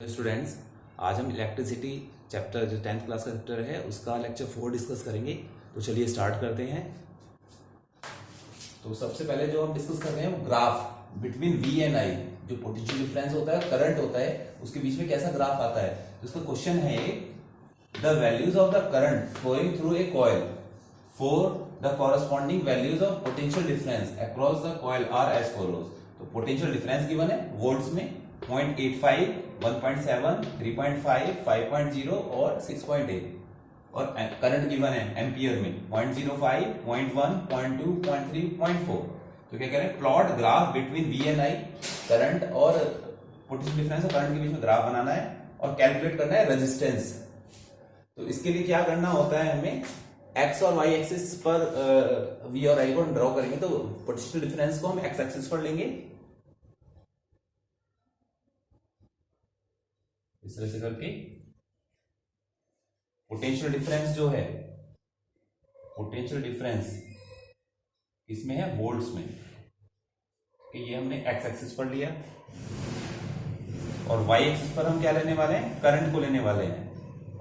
Students, आज हम electricity chapter जो 10th क्लास का चैप्टर है उसका लेक्चर 4 डिस्कस करेंगे। तो चलिए स्टार्ट करते हैं। तो सबसे पहले जो हम डिस्कस कर रहे हैं वो graph between V and I, जो पोटेंशियल डिफरेंस होता है, करंट होता है, उसके बीच में कैसा ग्राफ आता है। तो इसका क्वेश्चन है the values of the current flowing through a coil for the corresponding values of potential difference across the coil are as follows. तो पोटेंशियल डिफरेंस गिवन है वोल्ट्स में 0.85, 1.7, 3.5, 5.0 और 6.8 और करंट गिवन है एम्पियर में 0.05, 0.1, 0.2, 0.3, 0.4। तो क्या कह रहे हैं, plot graph between V and I, current और पोटेंशियल डिफरेंस और करंट के बीच में ग्राफ बनाना है और कैलकुलेट करना है रेजिस्टेंस। तो इसके लिए क्या करना होता है, हमें एक्स और वाई एक्सिस पर वी और आई को ड्रॉ करेंगे। तो पोटेंशियल डिफरेंस को हम एक्स एक्सिस पर लेंगे इस तरह से करके। पोटेंशियल डिफरेंस जो है, पोटेंशियल डिफरेंस इसमें है वोल्ट्स में, कि ये हमने एक्स एक्सिस पर लिया और वाई एक्सिस पर हम क्या लेने वाले हैं, करंट को लेने वाले हैं,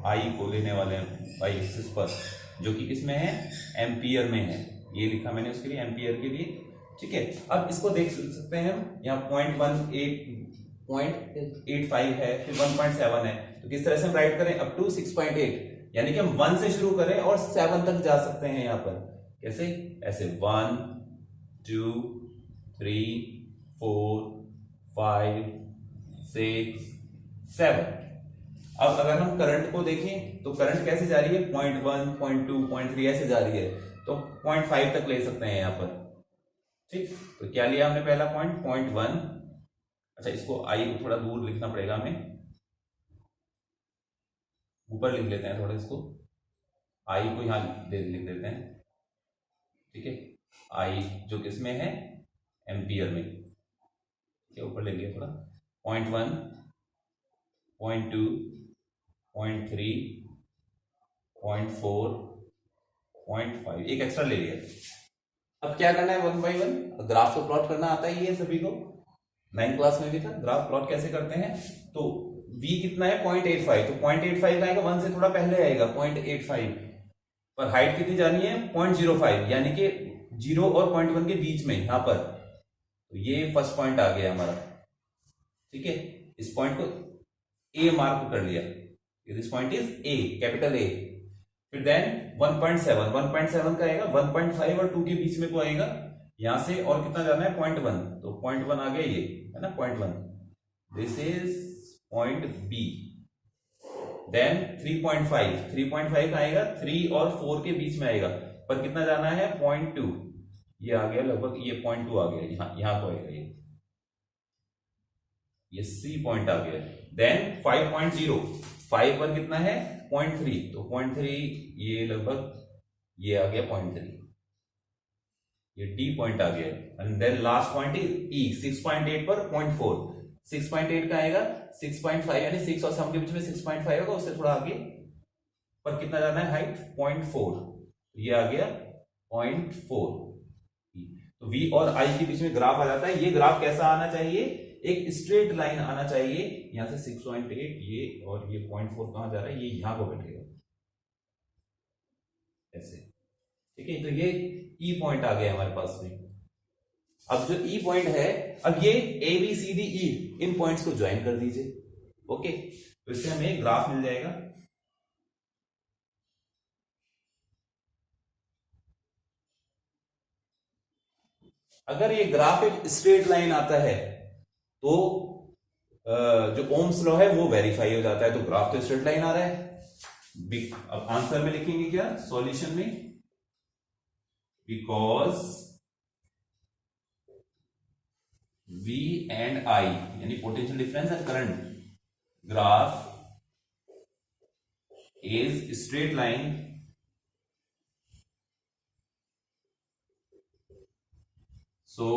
आई को लेने वाले हैं वाई एक्सिस पर, जो कि किसमें है, एम्पियर में है। ये लिखा मैंने उसके लिए, एम्पियर के लिए। ठीक है, अब इसको देख सकते हैं हम, यहाँ 0.85 है, फिर 1.7 है। तो किस तरह से हम राइट करें, अप टू 6.8, यानी कि हम 1 से शुरू करें और 7 तक जा सकते हैं। यहाँ पर कैसे, ऐसे 1, 2, 3, 4, 5, 6, 7। अब अगर हम करंट को देखें तो करंट कैसे जा रही है, 0.1, 0.2, 0.3 ऐसे जा रही है। तो 0.5 तक ले सकते हैं यहाँ पर। ठीक, तो क्या लिया हमने, पहला पॉइंट 0.1। अच्छा, इसको आई को थोड़ा दूर लिखना पड़ेगा हमें, ऊपर लिख लेते हैं थोड़ा इसको, आई को यहां लिख देते हैं। ठीक है, आई जो किसमें है, एम्पियर में। ठीक है, ऊपर ले लिया थोड़ा, 0.1, 0.2, 0.3, 0.4, 0.5, एक एक्स्ट्रा ले लिया। अब क्या करना है, 1 बाई 1 ग्राफ को प्लॉट करना आता ही है सभी को, 9th क्लास में भी था। ग्राफ प्लॉट कैसे करते हैं, तो v कितना है, 0.85, तो 0.85 का आएगा, 1 से थोड़ा पहले आएगा 0.85 पर हाइट कितनी जानी है, 0.05, यानी कि 0 और 0.1 के बीच में यहां पर। तो ये फर्स्ट पॉइंट आ गया हमारा। ठीक है, इस पॉइंट को ए मार्क कर लिया, this point is a, capital A. फिर देन 1.7 का आएगा, 1.5 और 2 के बीच में को आएगा यहां से, और कितना जाना है, 0.1, तो 0.1 आ गया, ये है ना 0.1, this is point B. Then 3.5 का आएगा, 3 और 4 के बीच में आएगा, पर कितना जाना है, 0.2, ये आ गया लगभग, ये 0.2 आ गया, यहां को आएगा ये सी पॉइंट आ गया। देन 5.0, 5 पर कितना है, 0.3, तो 0.3 ये लगभग ये आ गया 0.3, ये डी पॉइंट आ गया। And then last point is E, 6.8 पर 0.4, 6.8 का आएगा, 6.5, यानी 6 और 7 के बीच में 6.5 होगा, उससे थोड़ा आगे, पर कितना जाना है, हाइट 0.4, ये आ गया 0.4। तो v और i के बीच में ग्राफ आ जाता है। ये ग्राफ कैसा आना चाहिए, एक स्ट्रेट लाइन आना चाहिए, यहां से 6.8 ये, और ये 0.4 कहां जा रहा है, ये यहां को बैठेगा ऐसे। ठीक है, तो ये ई पॉइंट आ गया हमारे पास में। अब जो ई पॉइंट है, अब ये A B C D E, इन पॉइंट्स को ज्वाइन कर दीजिए। ओके, तो इससे हमें ग्राफ मिल जाएगा। अगर ये ग्राफ एक स्ट्रेट लाइन आता है तो जो ओम्स लॉ है वो वेरीफाई हो जाता है, तो ग्राफ तो स्ट्रेट लाइन आ रहा है। अब आंसर में लिखेंगे क्या, सॉल्यूशन में, बिकॉज V and I यानी potential difference and current graph is straight line, so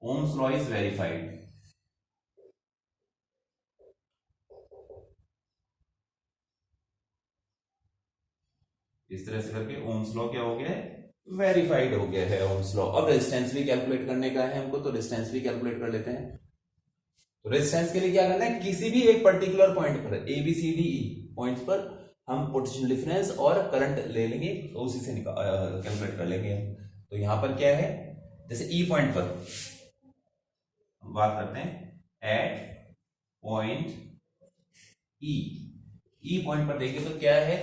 Ohm's law is verified। इस तरह से करके Ohm's law क्या हो गया है, वेरीफाइड हो गया है Ohm's law। अब रेजिस्टेंस भी कैलकुलेट करने का है हमको, तो रेजिस्टेंस भी कैलकुलेट कर लेते हैं। तो रेजिस्टेंस के लिए क्या करना है, किसी भी एक पर्टिकुलर पॉइंट पर ABCDE पॉइंट्स पर हम पोटेंशियल डिफरेंस और करंट ले लेंगे, तो उसी से कैलकुलेट कर लेंगे हम। तो यहां पर क्या है, जैसे E पॉइंट पर हम बात करते हैं, एट पॉइंट E पॉइंट पर देखिए तो क्या है,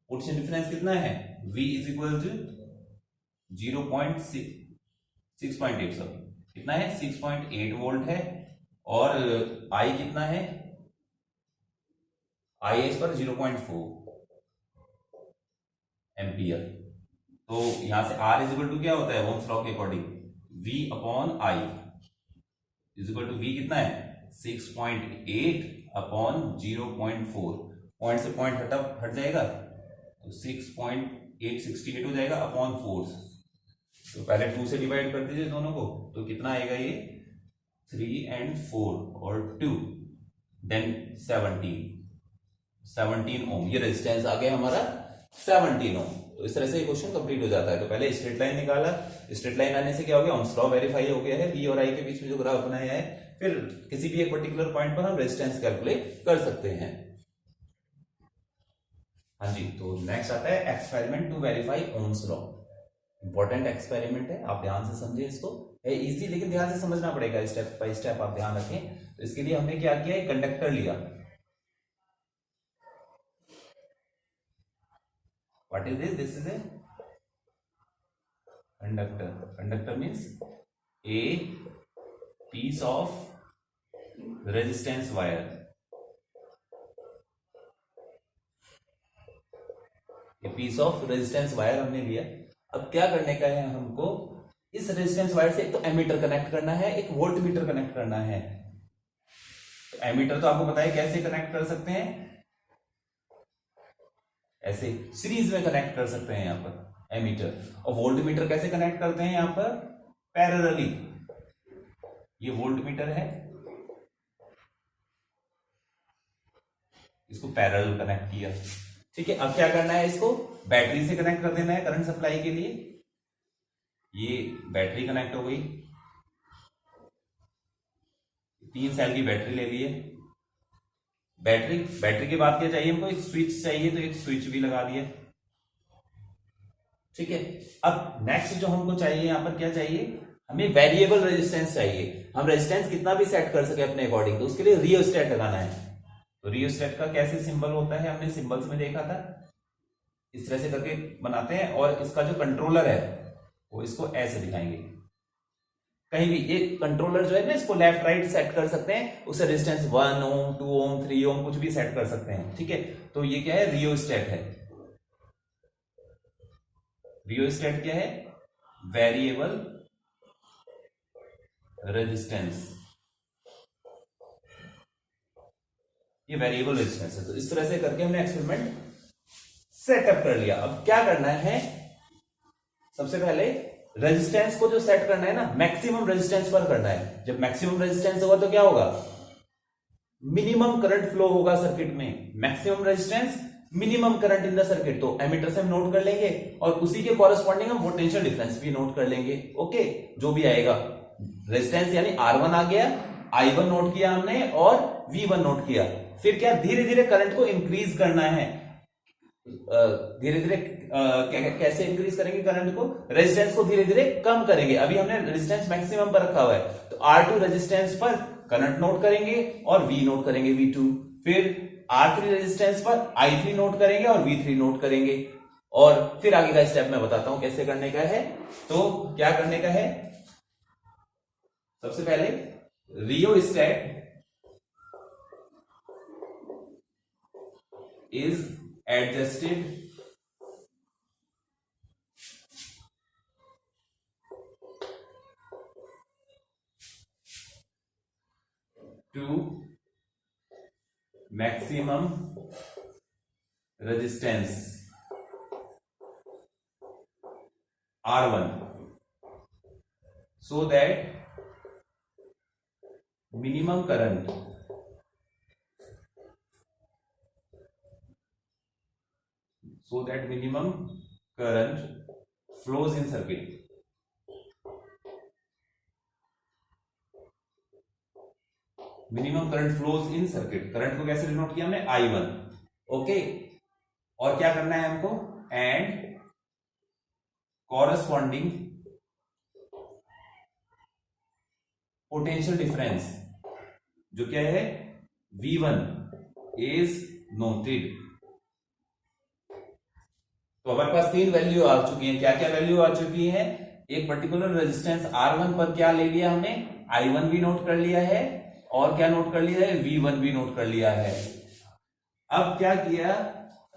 पोटेंशियल डिफरेंस कितना है, V is equal to 0.6.8, sorry कितना है, 6.8 वोल्ट है, और I कितना है, I इस पर 0.4 एम्पियर। तो यहां से R इज इक्वल टू क्या होता है, ओम्स लॉ के according V upon I is equal to V कितना है, 6.8 अपॉन 0.4, पॉइंट से पॉइंट हट जाएगा तो 6.868 हो जाएगा अपॉन 4। तो पहले 2 से डिवाइड कर दीजिए दोनों को, तो कितना आएगा ये, 3 and 4 और 2, देन 17 ओम, ये रेजिस्टेंस आ गया हमारा 17 ओम। तो इस तरह से ये क्वेश्चन कंप्लीट हो जाता है। तो पहले स्ट्रेट लाइन निकाला, स्ट्रेट लाइन आने से क्या हो गया, ओम्स लॉ वेरीफाई हो गया है, V और I के बीच में जो ग्राफ बनाया है, फिर किसी भी एक पर्टिकुलर पॉइंट पर हम रेजिस्टेंस कैलकुलेट कर सकते हैं। हाँ जी, तो नेक्स्ट आता है experiment to verify Ohm's law. Important experiment है, आप ध्यान से समझिए इसको, है इजी लेकिन ध्यान से समझना पड़ेगा, स्टेप बाय स्टेप आप ध्यान रखें। तो इसके लिए हमने क्या किया, एक कंडक्टर लिया। What is this is a conductor. Conductor means a piece of resistance wire, piece of resistance wire हमने लिया। अब क्या करने का है हमको, इस रेजिस्टेंस वायर से एक तो एमीटर कनेक्ट करना है, एक वोल्ट मीटर कनेक्ट करना है। तो एमीटर तो आपको पता है कैसे कनेक्ट कर सकते हैं, ऐसे सीरीज में कनेक्ट कर सकते हैं यहां पर एमीटर। और वोल्ट मीटर कैसे कनेक्ट करते हैं, यहां पर पैरेलली, ये वोल्ट मीटर है, इसको पैरेलल कनेक्ट किया, ठीक है। अब क्या करना है, इसको बैटरी से कनेक्ट कर देना है करंट सप्लाई के लिए। ये बैटरी कनेक्ट हो गई, 3 सेल की बैटरी ले लिए। बैटरी के बाद क्या चाहिए हमको, एक स्विच चाहिए, तो एक स्विच भी लगा दिया, ठीक है। अब नेक्स्ट जो हमको चाहिए, यहां पर क्या चाहिए, हमें वेरिएबल रेजिस्टेंस चाहिए। हम रेजिस्टेंस कितना भी सेट कर सके अपने अकॉर्डिंग, तो उसके लिए रियोस्टेट लगाना है। तो रियोस्टेट का कैसे सिंबल होता है, हमने सिंबल्स में देखा था, इस तरह से करके बनाते हैं, और इसका जो कंट्रोलर है वो इसको ऐसे दिखाएंगे। कहीं भी ये कंट्रोलर जो है ना, इसको लेफ्ट राइट सेट कर सकते हैं, उसे रेजिस्टेंस 1 ओम 2 ओम 3 ओम कुछ भी सेट कर सकते हैं, ठीक है। तो ये क्या है, रियोस्टेट है। रियोस्टेट क्या है, वेरिएबल रेजिस्टेंस, ये वेरिएबल रेजिस्टेंस है। तो इस तरह से करके हमने एक्सपेरिमेंट सेटअप कर लिया। अब क्या करना है, सबसे पहले रेजिस्टेंस को जो सेट करना है ना, मैक्सिमम रेजिस्टेंस पर करना है। जब मैक्सिमम रेजिस्टेंस होगा तो क्या होगा, मिनिमम करंट फ्लो होगा सर्किट में। Maximum resistance, minimum current in the circuit, तो एमीटर से हम नोट कर लेंगे, और उसी के कॉरेस्पॉन्डिंग हम पोटेंशियल डिफरेंस भी नोट कर लेंगे। ओके, जो भी आएगा रेजिस्टेंस यानी R1 आ गया, I1 नोट किया हमने, और V1 नोट किया। फिर क्या, धीरे धीरे करंट को इंक्रीज करना है। धीरे धीरे कैसे इंक्रीज करेंगे करंट को, रेजिस्टेंस को धीरे धीरे कम करेंगे। अभी हमने रेजिस्टेंस मैक्सिमम पर रखा हुआ है, तो R2 रेजिस्टेंस पर करंट नोट करेंगे और V नोट करेंगे, V2। फिर R3 रेजिस्टेंस पर I3 नोट करेंगे और V3 नोट करेंगे। और फिर आगे का स्टेप मैं बताता हूं कैसे करने का है। तो क्या करने का है, सबसे पहले rheostat is adjusted to maximum resistance R1 so that minimum current flows in circuit. Minimum current flows in circuit, current को कैसे डिनोट किया हमने, I1। ओके, और क्या करना है हमको, एंड कॉरस्पॉन्डिंग पोटेंशियल डिफरेंस जो क्या है V1 इज नोटेड। तो हमारे पास तीन वैल्यू आ चुकी हैं। क्या क्या वैल्यू आ चुकी है, एक पर्टिकुलर रेजिस्टेंस R1 पर क्या ले लिया हमने, I1 भी नोट कर लिया है, और क्या नोट कर लिया है, V1 भी नोट कर लिया है। अब क्या किया,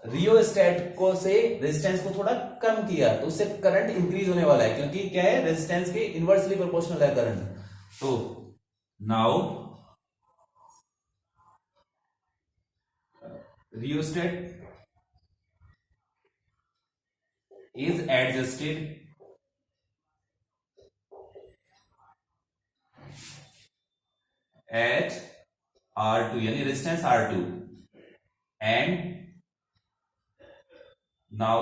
रियोस्टेट को से रेजिस्टेंस को थोड़ा कम किया, तो उससे करंट इंक्रीज होने वाला है, क्योंकि क्या है, रेजिस्टेंस के इनवर्सली प्रोपोर्शनल है करंट। तो now rheostat is adjusted at R2 यानी resistance R2, and now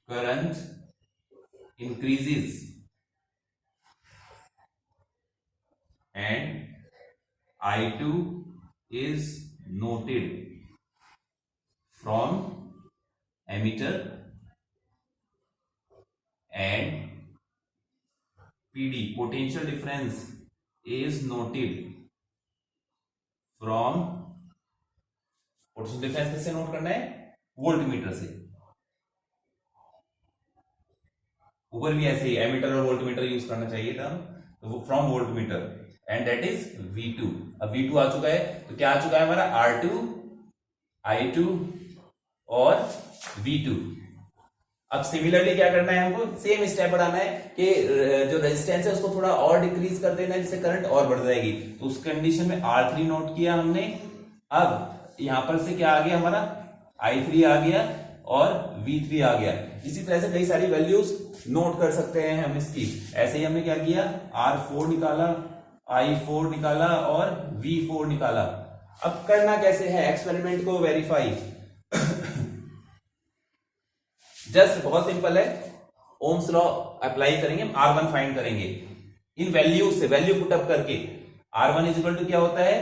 current increases and I2 is noted from emitter and PD potential difference is noted from, potential difference किससे note करना है, voltmeter से। ऊपर भी ऐसे ही एमीटर और वोल्टमीटर यूज करना चाहिए था, तो वो from voltmeter, and that is V2। अब V2 आ चुका है, तो क्या आ चुका है हमारा, R2, I2 और V2। अब सिमिलरली क्या करना है हमको, सेम स्टेप बढ़ाना है कि जो रेजिस्टेंस है उसको थोड़ा और डिक्रीज कर देना है, जिससे करंट और बढ़ जाएगी। तो उस कंडीशन में R3 नोट किया हमने। अब यहां पर से क्या आ गया हमारा, I3 आ गया और V3 आ गया। इसी तरह से कई सारी वैल्यूज नोट कर सकते हैं हम इसकी। ऐसे ही हमने क्या किया, R4 निकाला, I4 निकाला और V4 निकाला। अब करना कैसे है, एक्सपेरिमेंट को वेरीफाई जस्ट बहुत सिंपल है, ओम्स लॉ अप्लाई करेंगे, R1 फाइंड करेंगे इन वैल्यू से, वैल्यू पुट अप करके। R1 इज इक्वल टू क्या होता है,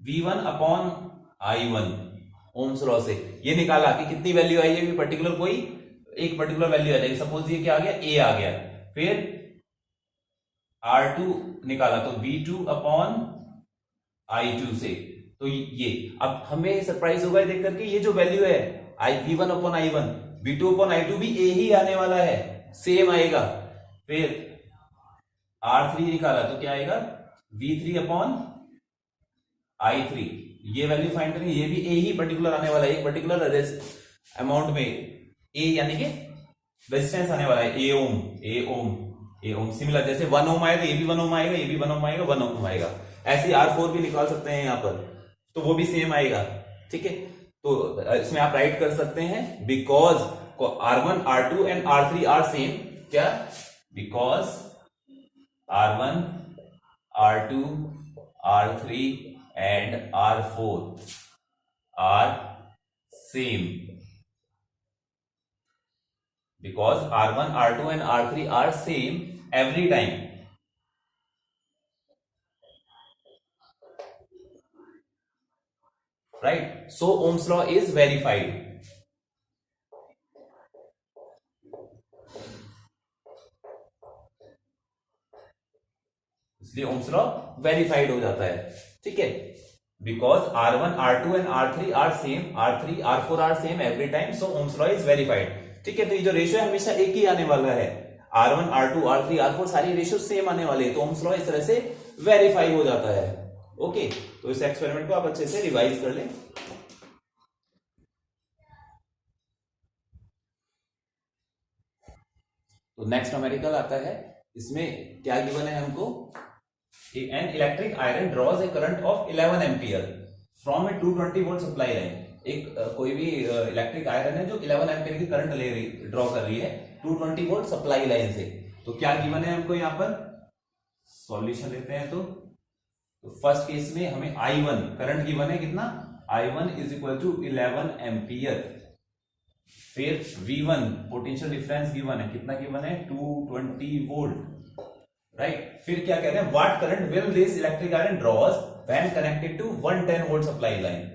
V1 upon I1, ohms law से ये निकाला कि कितनी वैल्यू आई है, पर्टिकुलर कोई एक पर्टिकुलर वैल्यू आ जाएगी। सपोज ये क्या आ गया, A आ गया। फिर R2 निकाला तो V2 अपॉन I2 से, तो ये अब हमें सरप्राइज होगा देख करके, ये जो वैल्यू है V1 upon I1, V2 upon I2 भी A ही आने वाला है, सेम आएगा। फिर R3 निकाला तो क्या आएगा, V3 अपॉन I3, ये वैल्यू फाइंड करेंगे, ये भी A ही पर्टिकुलर आने वाला है, एक पर्टिकुलर अमाउंट में A यानी कि रेजिस्टेंस आने वाला है, A ओम। सिमिलर जैसे 1 ओम आएगा, ये भी 1 ओम आएगा, ये भी 1 ओम आएगा, 1 ओम आएगा। ऐसे ही R4 भी निकाल सकते हैं यहां पर, तो वो भी सेम आएगा। ठीक है, तो इसमें आप राइट कर सकते हैं, because R1, R2 and R3 are same. क्या, because R1, R2, R3 and R4 are same, because R1, R2 and R3 are same every time. Right? So Ohm's law is verified. इसलिए Ohm's law verified हो जाता है। ठीक है, because R1, R2 and R3 are same, R3, R4 are same every time, so Ohm's law is verified. ठीक है, तो ये जो रेशियो है हमेशा एक ही आने वाला है, R1, R2, R3, R4 सारी रेशियो सेम आने वाले हैं, तो ओम्स लॉ इस तरह से वेरीफाई हो जाता है। ओके, तो इस एक्सपेरिमेंट को आप अच्छे से रिवाइज कर लें। तो नेक्स्ट न्यूमेरिकल आता है, इसमें क्या गिवन है हमको, an electric iron draws a current of 11 ampere from a 220 volt supply line. एक कोई भी इलेक्ट्रिक आयरन है जो 11 एम्पियर की करंट ले रही, ड्रॉ कर रही है 220 वोल्ट सप्लाई लाइन से। तो क्या गिवन है हमको यहाँ पर, सॉल्यूशन लेते हैं। तो फर्स्ट केस में हमें I1 करंट गिवन है, कितना, I1 is equal to 11 ampere. फिर V1 पोटेंशियल डिफरेंस गिवन है, कितना गिवन है, 220 वोल्ट। राइट। फिर क्या कहते हैं, what current will this electric iron draws when connected to 110 volt supply line.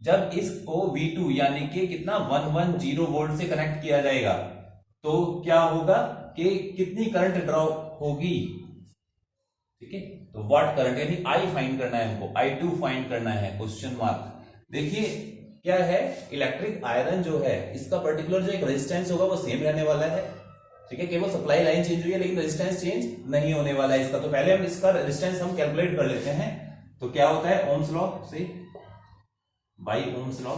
जब इसको V2 यानी कि कितना 110 वोल्ट से कनेक्ट किया जाएगा तो क्या होगा कि कितनी करंट ड्रॉ होगी, ठीक है। तो व्हाट करंट यानी I फाइंड करना है हमको, I2 फाइंड करना है, क्वेश्चन मार्क। देखिए क्या है, इलेक्ट्रिक आयरन जो है इसका पर्टिकुलर जो एक रेजिस्टेंस होगा वो सेम रहने वाला है, ठीक है। केवल सप्लाई लाइन चेंज हुई है लेकिन रेजिस्टेंस चेंज नहीं होने वाला है इसका। तो पहले हम इसका रेजिस्टेंस हम कैलकुलेट कर लेते हैं। तो क्या होता है, ओम्स लॉ से by ohm's law,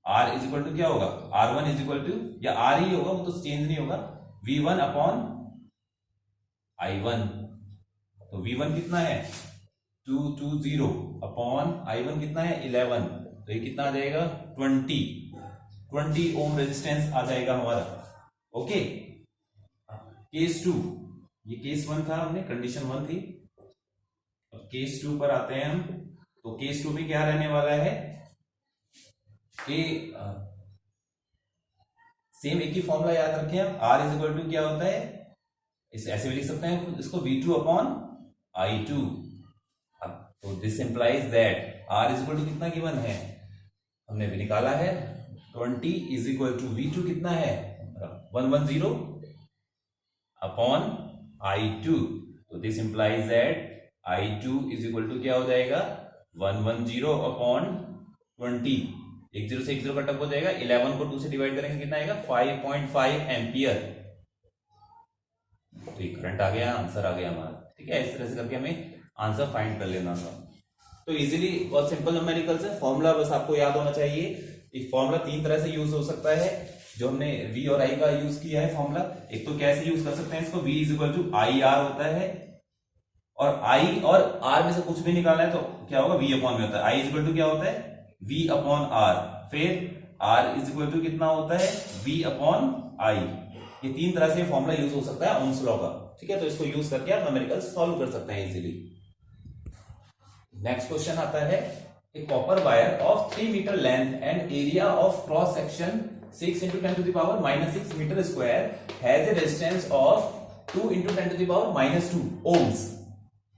R is equal to क्या होगा, R1 इज इक्वल टू, या R ही होगा वो तो चेंज नहीं होगा, V1 अपॉन I1। तो V1 कितना है 220 अपॉन I1 कितना है 11, तो ये कितना आ जाएगा 20 ओम रेजिस्टेंस आ जाएगा हमारा, ओके। केस 2, ये केस 1 था, हमने कंडीशन 1 थी। अब केस 2 पर आते हैं हम। तो केस 2 में क्या रहने वाला है कि सेम एक ही फॉर्मूला याद रखें आप, R इज इक्वल टू क्या होता है, इस ऐसे भी लिख सकते हैं इसको V2 अपॉन I2। तो this implies that R is equal to कितना गिवन है, हमने भी निकाला है 20 इज इक्वल टू V2 कितना है 110 अपॉन I2। तो this implies that I2 is equal to क्या हो जाएगा 110 अपॉन 20, एक जीरो से एक जीरो कट ऑफ हो जाएगा, 11 को 2 से डिवाइड करेंगे कितना आएगा 5.5 एम्पियर। तो ये करंट आ गया, आंसर आ गया हमारा, ठीक है। इस तरह से करके हमें आंसर फाइंड कर लेना था। तो इजीली बहुत सिंपल न्यूमेरिकल्स है, फॉर्मूला बस आपको याद होना चाहिए। ये फॉर्मूला 3 तरह से यूज हो सकता है, जो हमने V और I का यूज किया है फॉर्मूला। एक तो कैसे यूज कर सकते हैं इसको, V is equal to IR होता है, और I और R में से कुछ भी निकालना है तो क्या होगा V अपॉन में होता है। I इज इक्वल टू क्या होता है V अपॉन R, फिर R इज इक्वल टू कितना होता है V अपॉन I। ये 3 तरह से फॉर्मूला यूज हो सकता है ओम्स लॉ का, ठीक है। तो इसको यूज करके आप न्यूमेरिकल्स सॉल्व कर सकते हैं इजीली। नेक्स्ट क्वेश्चन आता है, a copper wire of 3 meter length and area of cross section 6 into 10 to the power minus 6 meter square has a resistance of 2 into 10 to the power minus 2 ohms.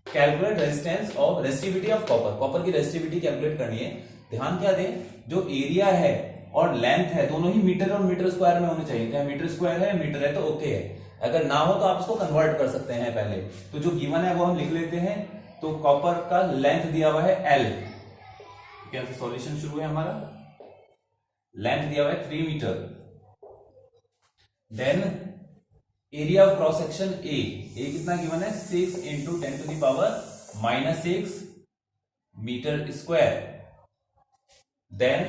Calculate resistance of resistivity of copper. Copper की resistivity calculate करनी है। ध्यान क्या दें, जो area है और length है दोनों ही मीटर और मीटर स्क्वायर में होने चाहिए। क्या मीटर स्क्वायर है, मीटर है तो ओके है, अगर ना हो तो आप इसको कन्वर्ट कर सकते हैं पहले। तो जो गिवन है वो हम लिख लेते हैं। तो कॉपर का लेंथ दिया हुआ है L, कैसे सॉल्यूशन शुरू है हमारा, लेंथ दिया हुआ है 3 metre, then area of cross section A कितना गिवन है 6 into 10 to the power minus 6 metre square, then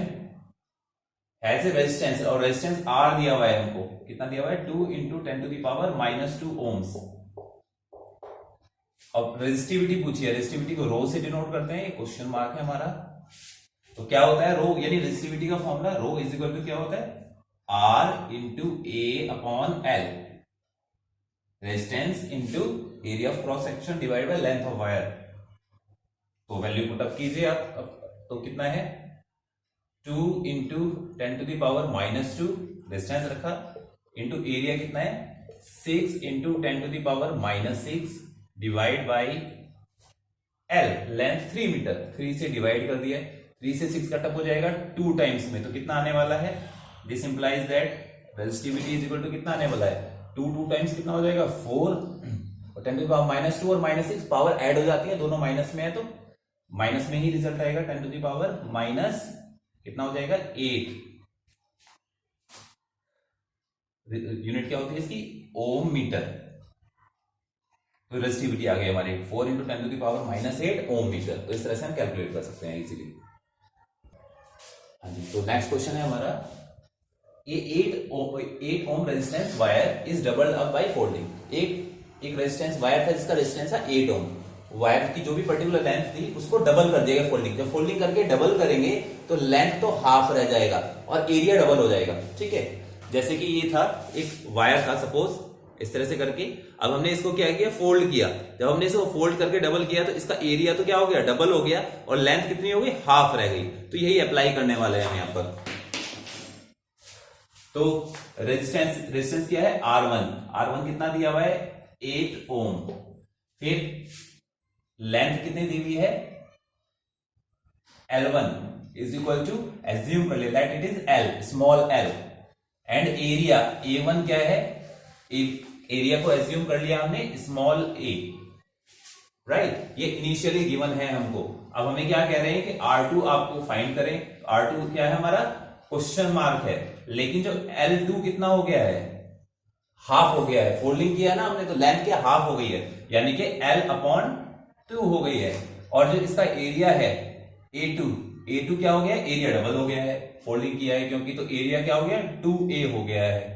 has a resistance, और रेजिस्टेंस R दिया हुआ है हमको, कितना दिया हुआ है 2 into 10 to the power minus 2 ohms. अब रेजिस्टिविटी पूछिए, रेजिस्टिविटी को रो से डिनोट करते हैं, ये क्वेश्चन मार्क है हमारा। तो क्या होता है रो, यानी रेजिस्टिविटी का formula rho is equal to क्या होता है R into A upon L, resistance into area of cross section divide by length of wire. तो वैल्यू पुट अप कीजिए आप, तो कितना है 2 into 10 to the power minus 2 resistance रखा, इंटू एरिया कितना है 6 into 10 to the power minus 6 divide by L, length 3 metre, 3 से डिवाइड कर दिया, 3 से 6 कट अप हो जाएगा 2 टाइम्स में, तो कितना आने वाला है, this implies that resistivity is equal to कितना आने वाला है 2 टाइम्स कितना हो जाएगा 4, और 10 टू द पावर माइनस 2 और माइनस 6 पावर ऐड हो जाती है, दोनों माइनस में है तो माइनस में ही रिजल्ट आएगा, 10 टू द पावर माइनस कितना हो जाएगा 8। यूनिट क्या होती है इसकी ओम मीटर। तो रेजिस्टिविटी आ गई हमारी 4 into 10 to the power minus 8 ohm metre. तो इस तरह से हम कैलकुलेट कर सकते हैं इजीली। हाँ जी, तो नेक्स्ट क्वेश्चन है हमारा, ये 8 ohm resistance wire is doubled up by folding. एक रेजिस्टेंस वायर था जिसका रेजिस्टेंस था 8 ओम, वायर की जो भी पर्टिकुलर लेंथ थी उसको डबल कर देगा फोल्डिंग। जब फोल्डिंग करके डबल करेंगे तो लेंथ तो हाफ रह जाएगा और एरिया डबल हो जाएगा, ठीक है। जैसे कि ये था एक वायर था सपोज, इस तरह से करके, अब हमने इसको क्या किया फोल्ड किया, जब हमने इसको फोल्ड करके डबल किया तो इसका एरिया तो क्या हो गया डबल हो गया, और लेंथ कितनी हो गई हाफ रह गई। तो यही अप्लाई करने वाले हैं हम यहाँ पर। तो रेजिस्टेंस क्या है, R1 कितना दिया हुआ है 8 ओम। फिर लेंथ कितनी दी हुई है L1 is equal to, assume कर ले that it is L, small l, and area A1 क्या है, एरिया को एज्यूम कर लिया हमने स्मॉल a, राइट। ये इनिशियली गिवन है हमको। अब हमें क्या कह रहे हैं कि R2 आपको फाइंड करें। R2 क्या है हमारा, क्वेश्चन मार्क है, लेकिन जो L2 कितना हो गया है, हाफ हो गया है। फोल्डिंग किया है ना हमने, तो लेंथ क्या हाफ हो गई है, यानी कि L/2 हो गई है। और जो इसका एरिया है A2 क्या हो गया, एरिया डबल हो गया है, फोल्डिंग किया है क्योंकि, तो एरिया क्या हो गया 2A हो गया है।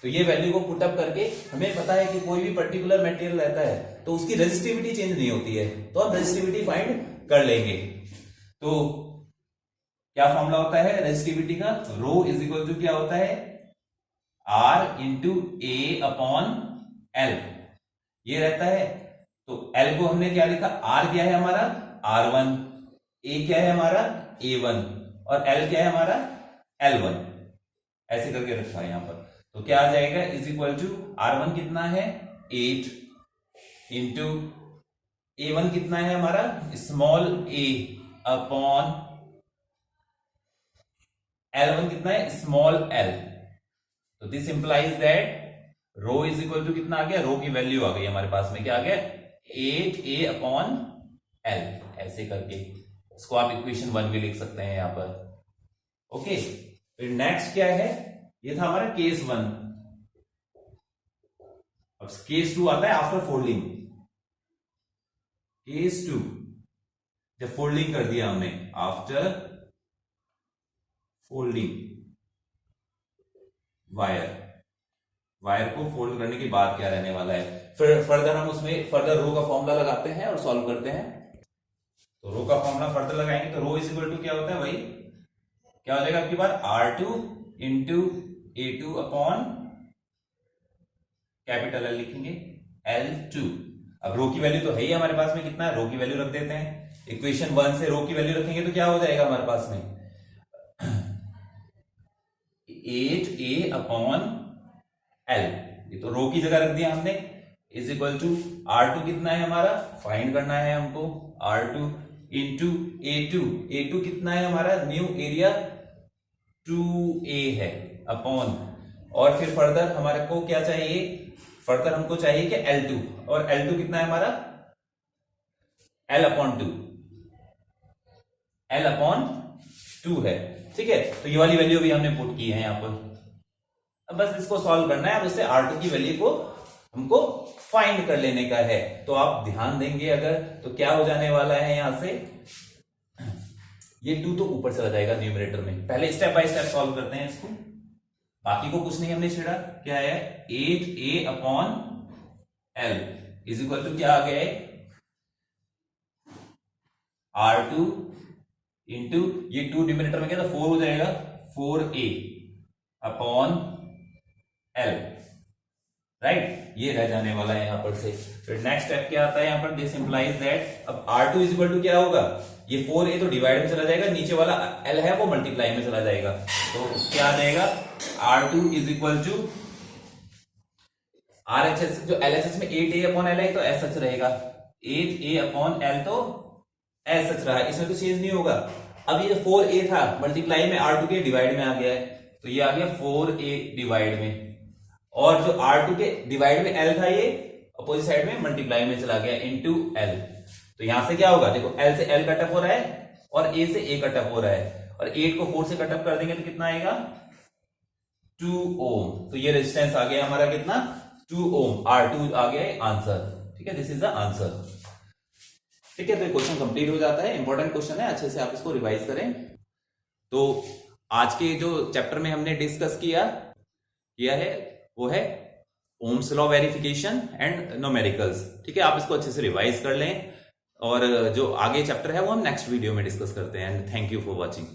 तो ये वैल्यू को पुटअप करके हमें पता है कि कोई भी पर्टिकुलर मटेरियल रहता है तो उसकी रेजिस्टिविटी चेंज नहीं होती है, तो हम रेजिस्टिविटी फाइंड कर लेंगे। तो क्या फॉर्मूला होता है रेजिस्टिविटी का, रो इज इक्वल टू क्या होता है R इंटू A/L, ये रहता है। तो L को हमने क्या लिखा, R क्या है हमारा R1, A क्या है हमारा A1 और L क्या है हमारा L1, ऐसे करके रखा है यहां पर। तो क्या आ जाएगा इज इक्वल टू R1 कितना है 8 इंटू A1 कितना है हमारा स्मॉल a अपॉन L1 कितना है स्मॉल l। तो this implies that rho is equal to कितना आ गया, रो की वैल्यू आ गई हमारे पास में, क्या आ गया 8A अपॉन L, ऐसे करके इसको आप इक्वेशन 1 भी लिख सकते हैं यहां पर। ओके, फिर नेक्स्ट क्या है, ये था हमारा केस 1। अब केस 2 आता है आफ्टर फोल्डिंग। केस 2 जब फोल्डिंग कर दिया हमने, आफ्टर फोल्डिंग वायर को फोल्ड करने के बाद क्या रहने वाला है, फिर फर्दर हम उसमें फर्दर रो का फॉर्मूला लगाते हैं और सॉल्व करते हैं। तो रो का फॉर्मूला फर्दर लगाएंगे तो रो इज इक्वल टू क्या होता है, वही क्या हो जाएगा आपकी बार R2 into A2 upon capital L लिखेंगे L2। अब रो की वैल्यू तो है ही हमारे पास में, कितना है रो की वैल्यू रख देते हैं। इक्वेशन 1 से रो की वैल्यू रखेंगे तो क्या हो जाएगा हमारे पास में 8A अपॉन L, ये तो रो की जगह रख दिया हमने, इज इक्वल टू R2 कितना है हमारा, फाइंड करना है हमको, R2 इंटू A2 कितना है हमारा, न्यू एरिया 2A है अपॉन, और फिर फर्दर हमारे को क्या चाहिए, फर्दर हमको चाहिए कि L2, और L2 कितना है हमारा L अपॉन 2 है, ठीक है। तो ये वाली वैल्यू भी हमने पुट की है यहां पर। अब बस इसको सॉल्व करना है, अब इससे R2 की वैल्यू को हमको फाइंड कर लेने का है। तो आप ध्यान देंगे अगर, तो क्या हो जाने वाला है यहां से, ये 2 तो ऊपर चला जाएगा न्यूमरेटर में। पहले स्टेप बाय स्टेप सॉल्व करते हैं इसको, बाकी को कुछ नहीं हमने छेड़ा। क्या है 8A upon L is equal to क्या आ गया है R2 इंटू ये 2 न्यूमरेटर में क्या था 4 हो जाएगा, 4A अपॉन L, राइट, ये रह जाने वाला है यहां पर से। फिर नेक्स्ट स्टेप क्या आता है यहां पर, दिस इंप्लाइज दैट अब R2 इज इक्वल टू क्या होगा, ये 4A तो डिवाइड में चला जाएगा, नीचे वाला L है वो मल्टीप्लाई में चला जाएगा, तो क्या आ जाएगा R2 is equal to RHS जो LHS में 8A अपॉन L है तो एस सच रहेगा, 8A अपॉन L तो एस सच रहा है, इसमें तो चेंज नहीं होगा। अब ये 4A था मल्टीप्लाई में R2 के डिवाइड में आ गया है, तो ये आ गया 4A डिवाइड में, और जो R2 के डिवाइड में L था ये अपोजिट साइड में मल्टीप्लाई में चला गया इनटू L। तो यहां से क्या होगा, देखो L से L कटअप हो रहा है और A से A कटअप हो रहा है, और 8 को 4 से कटअप कर देंगे तो कितना आएगा 2 ओम। तो ये रेजिस्टेंस आ गया हमारा कितना 2 ओम, R2 आ गया आंसर, ठीक है, दिस इज द आंसर। ठीक है, तो क्वेश्चन कंप्लीट हो जाता है, इंपॉर्टेंट क्वेश्चन है, अच्छे से आप इसको रिवाइज करें। तो आज के जो चैप्टर में हमने डिस्कस किया है वो है Ohm's law verification and numericals, ठीक है, आप इसको अच्छे से रिवाइज कर लें, और जो आगे चैप्टर है वो हम नेक्स्ट वीडियो में डिस्कस करते हैं। And thank you for watching.